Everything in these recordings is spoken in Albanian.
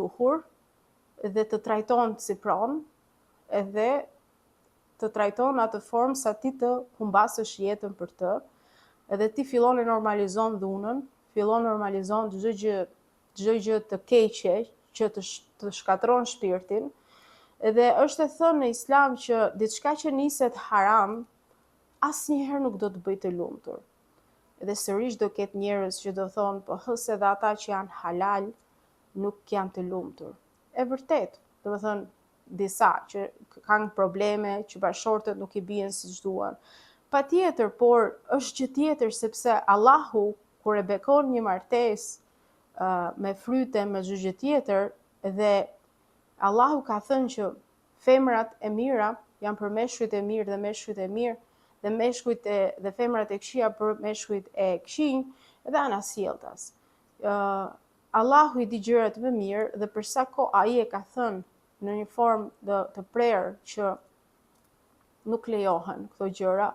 njohur dhe të trajton si pronë, edhe të trajton atë formë sa ti të humbasësh jetën për të, edhe ti fillon e normalizon dhunën, fillon normalizon çdo gjë të keqe që të shkatron shpirtin, edhe është e thënë në Islam që diçka që niset haram, asnjëherë nuk do të bëj të lumtur. Edhe sërish do ketë njerëz që do thonë, po hëse edhe ata që janë halal nuk janë të lumtur. E vërtet, do të thonë, disa që kanë probleme, që bashortët nuk i bien siç duan. Patjetër, por është gjë tjetër sepse Allahu kur e bekon një martesë me fryte, me çdo gjë tjetër, dhe Allahu ka thënë që femrat e mira janë për meshkujt e mirë dhe meshkujt e mirë, dhe meshkujt dhe femrat e këqija për meshkujt e këqij, dhe anasjelltas. Allahu i di gjërat më mirë dhe për sa kohë ai e ka thënë në një formë të prerë që nuk lejohen këto gjëra,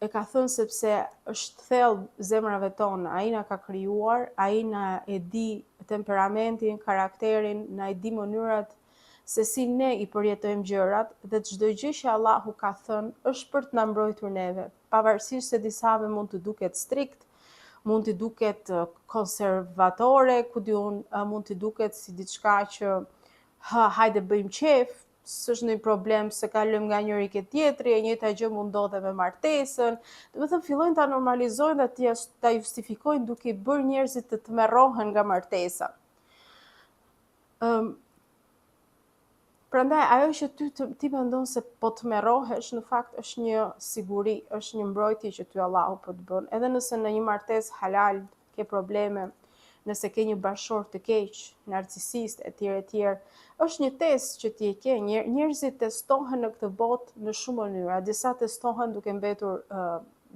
e ka thënë sepse është thellë zemrave tona, ai na ka krijuar, ai na e di temperamentin, karakterin, na e di mënyrat se si ne i përjetojmë gjërat, dhe çdo gjë që Allahu ka thënë është për të na mbrojtur neve, pavarësisht se disave mund të duket strikt, mund të duket konservatore, mund të duket si diçka që hajde bëjmë qef, s'është ndonjë problem se kalojmë nga njëri ke tjetri, e njëjta gjë mund ndodhe me martesën. Do të thënë fillojnë ta normalizojnë dhe ta justifikojnë duke i bërë njerëzit të tmerrohen nga martesa. Prandaj ajo që ti mendon se po tmerrohesh, në fakt është një siguri, është një mbrojtje që ty Allahu po të bën. Edhe nëse në një martesë halal ke probleme, nëse ke një bashkëshort të keq, narcisist, etj, është një test që ti e ke. Njerëzit testohen në këtë botë në shumë mënyra. Disa testohen duke mbetur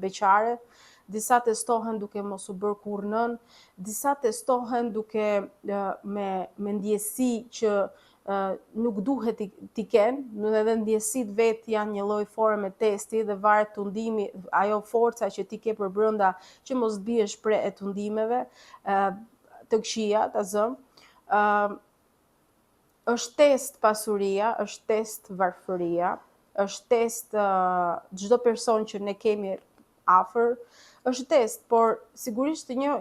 beqare, disa testohen duke mos u bërë kurrë nën, disa testohen duke me ndjesi që nuk duhet t'i kenë, edhe ndjesitë vetë janë një lloj forme testi dhe varet tundimi, ajo forca që ti ke për brenda që mos biesh pre e tundimeve të këqija, ta zëm. Është test pasuria, është test varfëria, është test çdo person që ne kemi afër, është test, por sigurisht një